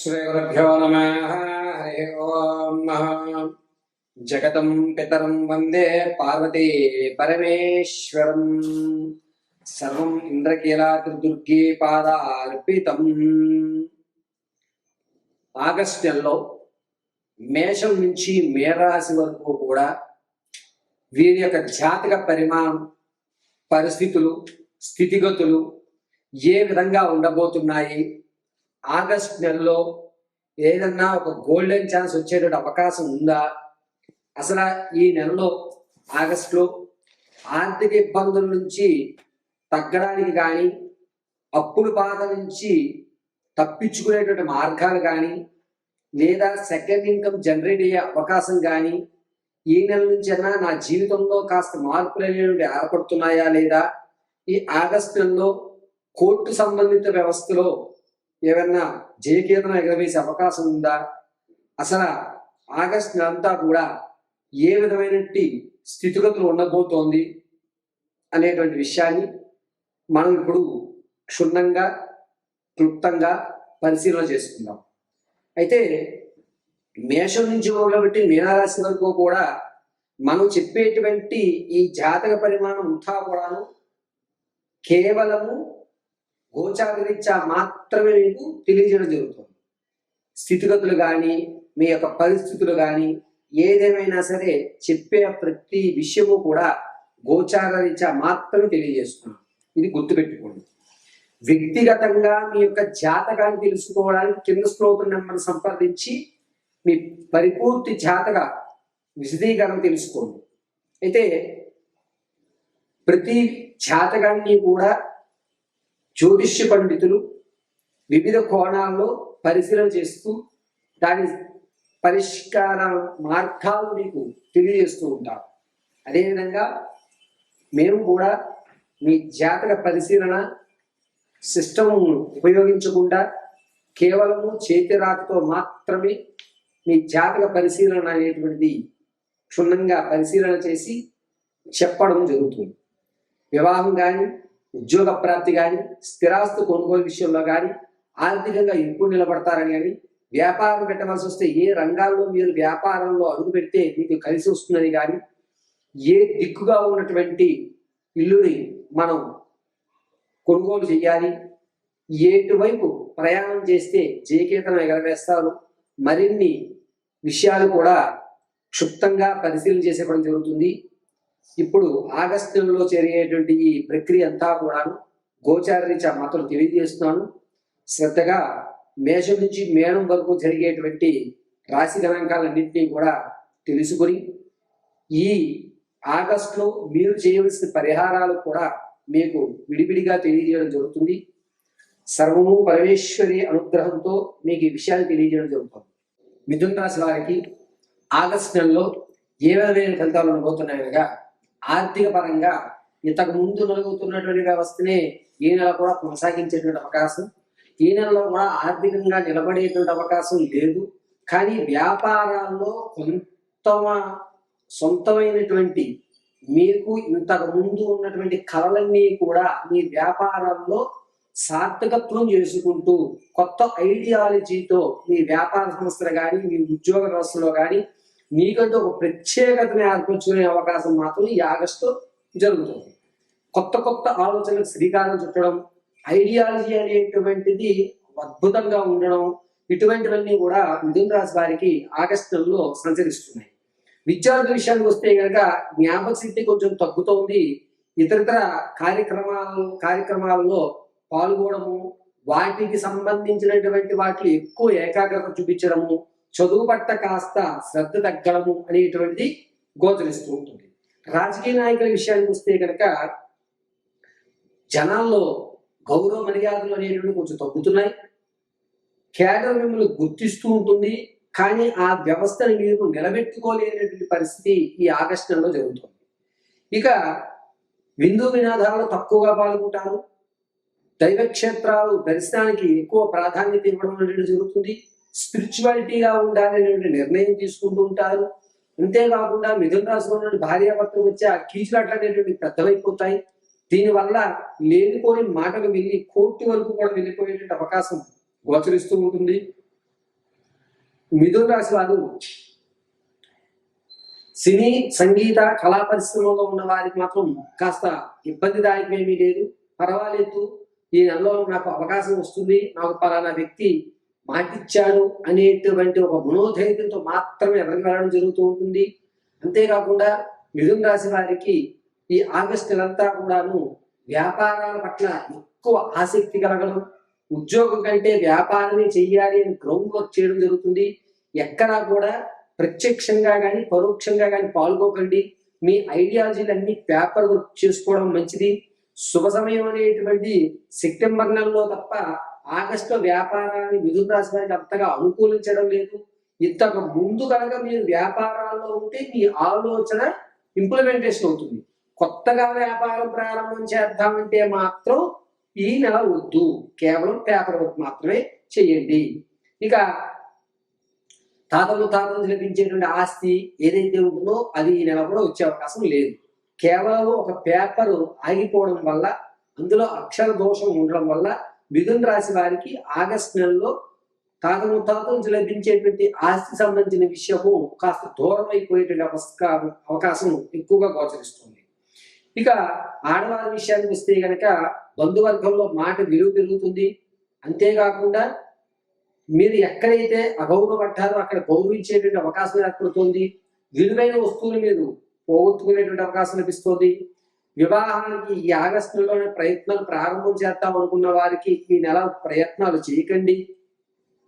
श्रीगुरुभ्यो नमः। हरि ओम्। जगतं पितरं वन्दे पार्वती परमेश्वरम्। सर्वं ఇంద్రకీలాద్రి పాదార్పితం। ఆగస్టు నెలలో మేషం నుంచి మేరాశి వరకు కూడా వీరి యొక్క జాతక పరిమాణం, పరిస్థితులు, స్థితిగతులు ఏ విధంగా ఉండబోతున్నాయి, ఆగస్టు నెలలో ఏదన్నా ఒక గోల్డెన్ ఛాన్స్ వచ్చేటువంటి అవకాశం ఉందా, అసలు ఈ నెలలో ఆగస్టులో ఆర్థిక ఇబ్బందుల నుంచి తగ్గడానికి కానీ, అప్పుల బాధ నుంచి తప్పించుకునేటువంటి మార్గాలు కానీ, లేదా సెకండ్ ఇన్కమ్ జనరేట్ అయ్యే అవకాశం కానీ ఈ నెల నుంచి అయినా నా జీవితంలో కాస్త మార్పులు అనేవి ఏర్పడుతున్నాయా లేదా, ఈ ఆగస్టు నెలలో కోర్టు సంబంధిత వ్యవస్థలో ఏమన్నా జయకేతనం ఎగరవేసే అవకాశం ఉందా, అసలు ఆగస్టు నెలంతా కూడా ఏ విధమైనటువంటి స్థితిగతులు ఉండబోతోంది అనేటువంటి విషయాన్ని మనం ఇప్పుడు క్షుణ్ణంగా క్లుప్తంగా పరిశీలన చేసుకుందాం. అయితే మేషం నుంచి మొదలుపెట్టి మీనరాశి వరకు కూడా మనం చెప్పేటువంటి ఈ జాతక పరిమాణం అంతా కూడాను కేవలము గోచారరీత్యా మాత్రమే మీకు తెలియజేయడం జరుగుతుంది. స్థితిగతులు కానీ, మీ యొక్క పరిస్థితులు కానీ, ఏదేమైనా సరే చెప్పే ప్రతి విషయము కూడా గోచారరీత్యా మాత్రమే తెలియజేస్తున్నాం. ఇది గుర్తుపెట్టుకోండి. వ్యక్తిగతంగా మీ యొక్క జాతకాన్ని తెలుసుకోవడానికి కింద శ్లోకం నెంబర్ సంప్రదించి మీ పరిపూర్తి జాతక విశదీకరణ తెలుసుకోండి. అయితే ప్రతి జాతకాన్ని కూడా జ్యోతిష్య పండితులు వివిధ కోణాల్లో పరిశీలన చేస్తూ దాని పరిష్కార మార్గాలు మీకు తెలియజేస్తూ ఉంటారు. అదేవిధంగా మేము కూడా మీ జాతక పరిశీలన సిస్టమ్ ఉపయోగించకుండా కేవలము చేతిరాతతో మాత్రమే మీ జాతక పరిశీలన అనేటువంటిది క్షుణ్ణంగా పరిశీలన చేసి చెప్పడం జరుగుతుంది. వివాహం కానీ, ఉద్యోగ ప్రాప్తి కానీ, స్థిరాస్తి కొనుగోలు విషయంలో కానీ, ఆర్థికంగా ఎప్పుడు నిలబడతారని కానీ, వ్యాపారం పెట్టవలసి వస్తే ఏ రంగాల్లో మీరు వ్యాపారంలో అడుగు పెడితే మీకు కలిసి వస్తుందని కానీ, ఏ దిక్కుగా ఉన్నటువంటి ఇల్లుని మనం కొనుగోలు చేయాలి, ఎటువైపు ప్రయాణం చేస్తే జయకేతనం ఎగరవేస్తారు, మరిన్ని విషయాలు కూడా క్షుప్తంగా పరిశీలన చేసేయడం జరుగుతుంది. ఇప్పుడు ఆగస్టు నెలలో జరిగేటువంటి ఈ ప్రక్రియ అంతా కూడా గోచారరీత్యా మాత్రం తెలియజేస్తున్నాను. శ్రద్ధగా మేషం నుంచి మేనం వరకు జరిగేటువంటి రాశి గణాంకాలన్నింటినీ కూడా తెలుసుకొని ఈ ఆగస్టులో మీరు చేయవలసిన పరిహారాలు కూడా మీకు విడివిడిగా తెలియజేయడం జరుగుతుంది. సర్వము పరమేశ్వరి అనుగ్రహంతో మీకు ఈ విషయాన్ని తెలియజేయడం జరుగుతుంది. మిథున రాశి వారికి ఆగస్టు నెలలో ఏ విధమైన ఫలితాలు ఉండబోతున్నాయనగా, ఆర్థిక పరంగా ఇంతకు ముందు నలుగుతున్నటువంటి వ్యవస్థనే ఈ నెల కూడా కొనసాగించేటువంటి అవకాశం, ఈ నెలలో కూడా ఆర్థికంగా నిలబడేటువంటి అవకాశం లేదు. కానీ వ్యాపారాల్లో కొంత సొంతమైనటువంటి మీకు ఇంతకు ముందు ఉన్నటువంటి కళలన్నీ కూడా మీ వ్యాపారంలో సార్థకత్వం చేసుకుంటూ కొత్త ఐడియాలజీతో మీ వ్యాపార సంస్థలు కానీ, మీ ఉద్యోగ వ్యవస్థలో కానీ మీకంటూ ఒక ప్రత్యేకతను ఏర్పరచుకునే అవకాశం మాత్రం ఈ ఆగస్టు జరుగుతుంది. కొత్త కొత్త ఆలోచనలకు శ్రీకారం చుట్టడం, ఐడియాలజీ అనేటువంటిది అద్భుతంగా ఉండడం, ఇటువంటివన్నీ కూడా మిథున రాశి వారికి ఆగస్టు నెలలో సంచరిస్తున్నాయి. విద్యార్థుల విషయానికి వస్తే కనుక జ్ఞాపక శక్తి కొంచెం తగ్గుతోంది. ఇతరితర కార్యక్రమాలలో పాల్గొనడము, వాటికి సంబంధించినటువంటి వాటిలో ఎక్కువ ఏకాగ్రత చూపించడము, చదువు పట్ల కాస్త శ్రద్ధ తగ్గడము అనేటువంటిది గోచరిస్తూ ఉంటుంది. రాజకీయ నాయకుల విషయానికి వస్తే కనుక జనాల్లో గౌరవ మర్యాదలు అనేటువంటి కొంచెం తగ్గుతున్నాయి. కేడర్ మిమ్మల్ని గుర్తిస్తూ ఉంటుంది, కానీ ఆ వ్యవస్థను మీరు నిలబెట్టుకోలేనటువంటి పరిస్థితి ఈ ఆగస్టు నెలలో జరుగుతుంది. ఇక విందు వినోదాలలో తక్కువగా పాల్గొంటారు. దైవక్షేత్రాలు దర్శనానికి ఎక్కువ ప్రాధాన్యత ఇవ్వడం అనేది జరుగుతుంది. స్పిరిచువాలిటీగా ఉండాలనేటువంటి నిర్ణయం తీసుకుంటూ ఉంటారు. అంతేకాకుండా మిథున రాశిలో ఉన్న భార్యాభర్తలు వచ్చే ఆ కీచులాట్లు అనేటువంటి పెద్దవైపోతాయి. దీనివల్ల లేనిపోని మాటలు వెళ్ళి కోర్టు వరకు కూడా వెళ్ళిపోయేటువంటి అవకాశం గోచరిస్తూ ఉంటుంది. మిథున రాశి వారు సినీ సంగీత కళా పరిశ్రమలో ఉన్న వారికి మాత్రం కాస్త ఇబ్బందిదాయకమేమీ లేదు, పర్వాలేదు, ఈ నెలలో నాకు అవకాశం వస్తుంది, నాకు పలానా వ్యక్తి మాటిచ్చాడు అనేటువంటి ఒక మనోధైర్యంతో మాత్రమే ఎదరికి వెళ్ళడం జరుగుతూ ఉంటుంది. అంతేకాకుండా మిథున రాశి వారికి ఈ ఆగస్టు నెలంతా కూడాను వ్యాపారాల పట్ల ఎక్కువ ఆసక్తి కలగడం, ఉద్యోగం కంటే వ్యాపారమే చెయ్యాలి అని గ్రౌండ్ వర్క్ చేయడం జరుగుతుంది. ఎక్కడా కూడా ప్రత్యక్షంగా కానీ పరోక్షంగా కానీ పాల్గొకండి. మీ ఐడియాలజీలన్నీ పేపర్ వర్క్ చేసుకోవడం మంచిది. శుభ సమయం అనేటువంటి సెప్టెంబర్ నెలలో తప్ప ఆగస్టులో వ్యాపారాన్ని మిథున రాశి వారికి అంతగా అనుకూలించడం లేదు. ఇంతకు ముందు కనుక మీరు వ్యాపారాల్లో ఉంటే మీ ఆలోచన ఇంప్లిమెంటేషన్ అవుతుంది. కొత్తగా వ్యాపారం ప్రారంభం చేద్దామంటే మాత్రం ఈ నెల వద్దు, కేవలం పేపర్ వర్క్ మాత్రమే చేయండి. ఇక తాతలు లభించేటువంటి ఆస్తి ఏదైతే ఉంటుందో అది ఈ నెల కూడా వచ్చే అవకాశం లేదు. కేవలం ఒక పేపర్ ఆగిపోవడం వల్ల, అందులో అక్షర దోషం ఉండడం వల్ల మిథున రాశి వారికి ఆగస్టు నెలలో తాతలు లభించేటువంటి ఆస్తి సంబంధించిన విషయము కాస్త దూరం అయిపోయేటువంటి అవకాశం ఎక్కువగా గోచరిస్తుంది. ఇక ఆడవారి విషయానికి వస్తే కనుక బంధువర్గంలో మాట విలువ పెరుగుతుంది. అంతేకాకుండా మీరు ఎక్కడైతే అగౌరవపడ్డారో అక్కడ గౌరవించేటువంటి అవకాశం ఏర్పడుతుంది. విలువైన వస్తువులు మీరు పోగొట్టుకునేటువంటి అవకాశం లభిస్తుంది. వివాహానికి ఈ ఆగస్టులోనే ప్రయత్నాలు ప్రారంభం చేద్దాం అనుకున్న వారికి ఈ నెల ప్రయత్నాలు చేయకండి.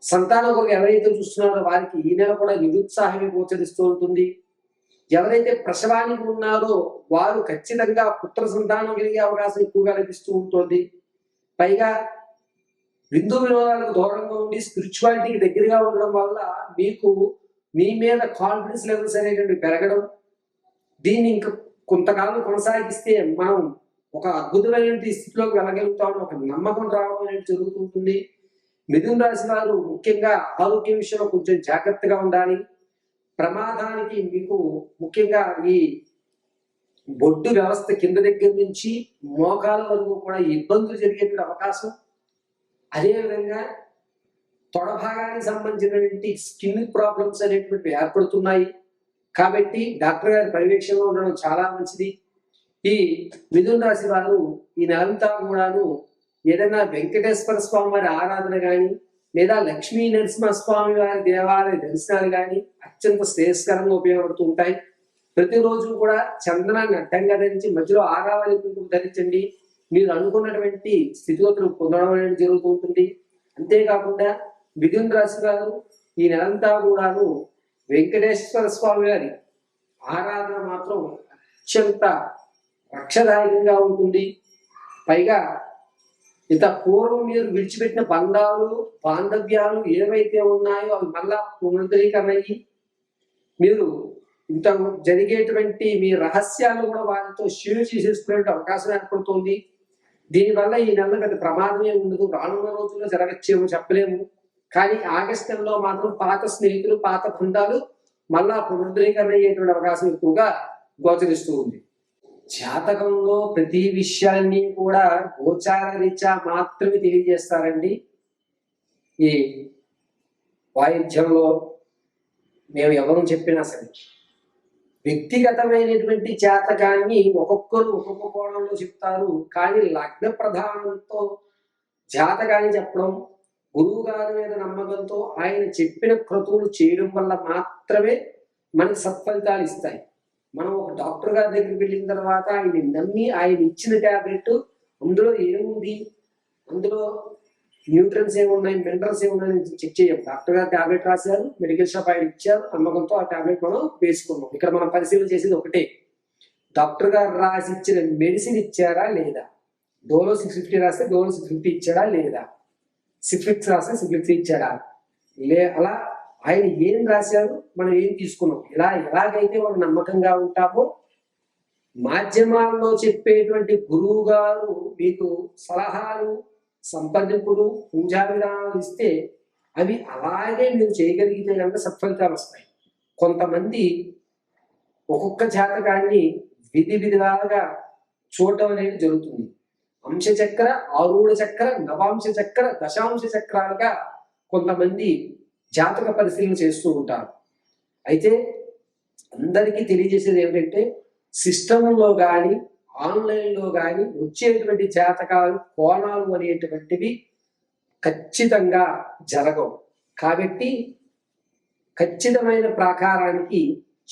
సంతానం కొరకు ఎవరైతే చూస్తున్నారో వారికి ఈ నెల కూడా నిరుత్సాహమే గోచరిస్తూ ఉంటుంది. ఎవరైతే ప్రసవానికి ఉన్నారో వారు ఖచ్చితంగా పుత్ర సంతానం కలిగే అవకాశం ఎక్కువగా లభిస్తూ ఉంటుంది. పైగా విందు వినోదాలకు దూరంగా ఉండి స్పిరిచువాలిటీకి దగ్గరగా ఉండడం వల్ల మీకు మీ మీద కాన్ఫిడెన్స్ లెవెల్స్ అనేటువంటి పెరగడం, దీన్ని ఇంకా కొంతకాలం కొనసాగిస్తే మనం ఒక అద్భుతమైన స్థితిలోకి వెళ్ళగలుగుతామని ఒక నమ్మకం రావడం అనేది జరుగుతుంటుంది. మిథున రాశి వారు ముఖ్యంగా ఆరోగ్య విషయంలో కొంచెం జాగ్రత్తగా ఉండాలి. ప్రమాదానికి మీకు ముఖ్యంగా ఈ బొడ్డు వ్యవస్థ కింద దగ్గర నుంచి మోకాల వరకు కూడా ఇబ్బందులు జరిగేటువంటి అవకాశం, అదేవిధంగా తొడ భాగానికి సంబంధించినటువంటి స్కిన్ ప్రాబ్లమ్స్ అనేటువంటివి ఏర్పడుతున్నాయి. కాబట్టి డాక్టర్ గారి పర్యవేక్షణలో ఉండడం చాలా మంచిది. ఈ మిథున రాశి వారు ఈ నెలంతా కూడాను ఏదైనా వెంకటేశ్వర స్వామి వారి ఆరాధన కానీ లేదా లక్ష్మీ నరసింహస్వామి వారి దేవాలయ దర్శనాలు కానీ అత్యంత శ్రేయస్కరంగా ఉపయోగపడుతూ ఉంటాయి. ప్రతిరోజు కూడా చందనాన్ని అడ్డంగా ధరించి మధ్యలో ఆరావళి కుంకుమ ధరించండి. మీరు అనుకున్నటువంటి స్థితిగతులు పొందడం అనేది జరుగుతూ ఉంటుంది. అంతేకాకుండా మిథున రాశి వారు ఈ నెలంతా కూడాను వెంకటేశ్వర స్వామి వారి ఆరాధన మాత్రం అత్యంత రక్షదాయకంగా ఉంటుంది. పైగా ఇంత పూర్వం మీరు విడిచిపెట్టిన బంధాలు బాంధవ్యాలు ఏవైతే ఉన్నాయో అవి మళ్ళా పునరుద్ధరీకరణ అయ్యి మీరు ఇంత జరిగేటువంటి మీ రహస్యాలు కూడా వారితో షేర్ చేసేసుకునే అవకాశం ఏర్పడుతుంది. దీనివల్ల ఈ నెలలో పెద్ద ప్రమాదమే ఉండదు. రానున్న రోజుల్లో జరగచ్చేమో చెప్పలేము. కానీ ఆగస్టు నెలలో మాత్రం పాత స్నేహితులు పాత బంధాలు మళ్ళా పునరుద్ధరీకరణ అయ్యేటువంటి అవకాశం ఎక్కువగా గోచరిస్తూ ఉంది. జాతకంలో ప్రతి విషయాన్ని కూడా గోచార రీత్యా మాత్రమే తెలియజేస్తారండి. ఈ వాయిద్యంలో మేము ఎవరు చెప్పినా సరే వ్యక్తిగతమైనటువంటి జాతకాన్ని ఒక్కొక్కరు ఒక్కొక్క కోణంలో చెప్తారు. కానీ లగ్న ప్రధానంతో జాతకాన్ని చెప్పడం, గురువు గారి మీద నమ్మకంతో ఆయన చెప్పిన క్రతువులు చేయడం వల్ల మాత్రమే మనకి సత్ఫలితాలు ఇస్తాయి. మనం ఒక డాక్టర్ గారి దగ్గరికి వెళ్ళిన తర్వాత ఆయన నమ్మి ఆయన ఇచ్చిన ట్యాబ్లెట్ అందులో ఏముంది, అందులో న్యూట్రన్స్ ఏమున్నాయి, మినరల్స్ ఏమున్నాయని చెక్ చేయం. డాక్టర్ గారు ట్యాబ్లెట్ రాశారు, మెడికల్ షాప్ ఆయన ఇచ్చారు, నమ్మకంతో ఆ ట్యాబ్లెట్ మనం వేసుకున్నాం. ఇక్కడ మనం పరిశీలన చేసేది ఒకటే, డాక్టర్ గారు రాసి ఇచ్చిన మెడిసిన్ ఇచ్చారా లేదా, డోలో 650 రాస్తే డోలో 650 ఇచ్చాడా లేదా, సిఫ్లిక్స్ రాస్తే సిఫ్లిక్స్ ఇచ్చాడా అలా ఆయన ఏం రాశారు, మనం ఏం తీసుకున్నాం. ఎలాగైతే మనం నమ్మకంగా ఉంటామో మాధ్యమాల్లో చెప్పేటువంటి గురువు గారు మీకు సలహాలు సంప్రదింపులు పూజా విధానాలు ఇస్తే అవి అలాగే మీరు చేయగలిగితే కనుక సత్ఫలితాలు వస్తాయి. కొంతమంది ఒక్కొక్క జాతకాన్ని విధాలుగా చూడటం అనేది జరుగుతుంది. అంశచక్ర, ఆరూఢ చక్ర, నవాంశ చక్ర, దశాంశ చక్రాలుగా కొంతమంది జాతక పరిశీలన చేస్తూ ఉంటారు. అయితే అందరికీ తెలియజేసేది ఏమిటంటే సిస్టంలో కానీ ఆన్లైన్లో కానీ వచ్చేటువంటి జాతకాలు కోణాలు అనేటువంటివి ఖచ్చితంగా జరగవు. కాబట్టి ఖచ్చితమైన ప్రాకారానికి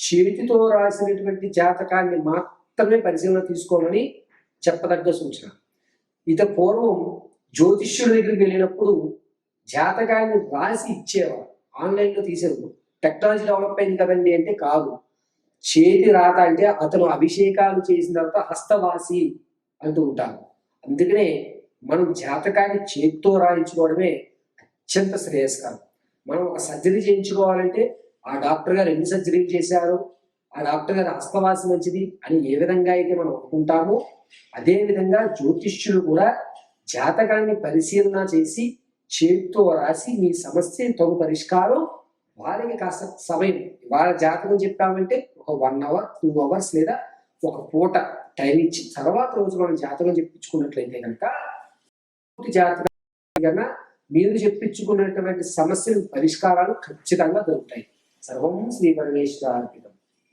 చేతితో రాసినటువంటి జాతకాన్ని మాత్రమే పరిశీలన తీసుకోమని చెప్పదగ్గ సూచన. ఇత పూర్వం జ్యోతిష్యుడి దగ్గరికి వెళ్ళినప్పుడు జాతకాన్ని రాసి ఇచ్చేవారు, ఆన్లైన్లో తీసేవారు. టెక్నాలజీ డెవలప్ అయింది కదండి అంటే కాదు. చేతి రాత అంటే అతను అభిషేకాలు చేసిన తర్వాత హస్తవాసి అంటూ ఉంటారు. అందుకనే మనం జాతకాన్ని చేతితో రాయించుకోవడమే అత్యంత శ్రేయస్కరం. మనం ఒక సర్జరీ చేయించుకోవాలంటే ఆ డాక్టర్ గారు ఎన్ని సర్జరీలు చేశారు, ఆ డాక్టర్ గారు హస్తవాసి మంచిది అని ఏ విధంగా అయితే మనం అనుకుంటామో అదే విధంగా జ్యోతిష్యులు కూడా జాతకాన్ని పరిశీలన చేసి చేతితో రాసి మీ సమస్య తగు పరిష్కారం వారికి కాస్త సమయం, వాళ్ళ జాతకం చెప్పామంటే ఒక 1 hour 2 hours లేదా ఒక పూట టైం ఇచ్చి తర్వాత రోజు మనం జాతకం చెప్పించుకున్నట్లయితే కనుక జాతకం కన్నా మీరు చెప్పించుకున్నటువంటి సమస్యలు పరిష్కారాలు ఖచ్చితంగా దొరుకుతాయి. సర్వం శ్రీ పరమేశ్వరార్పితం.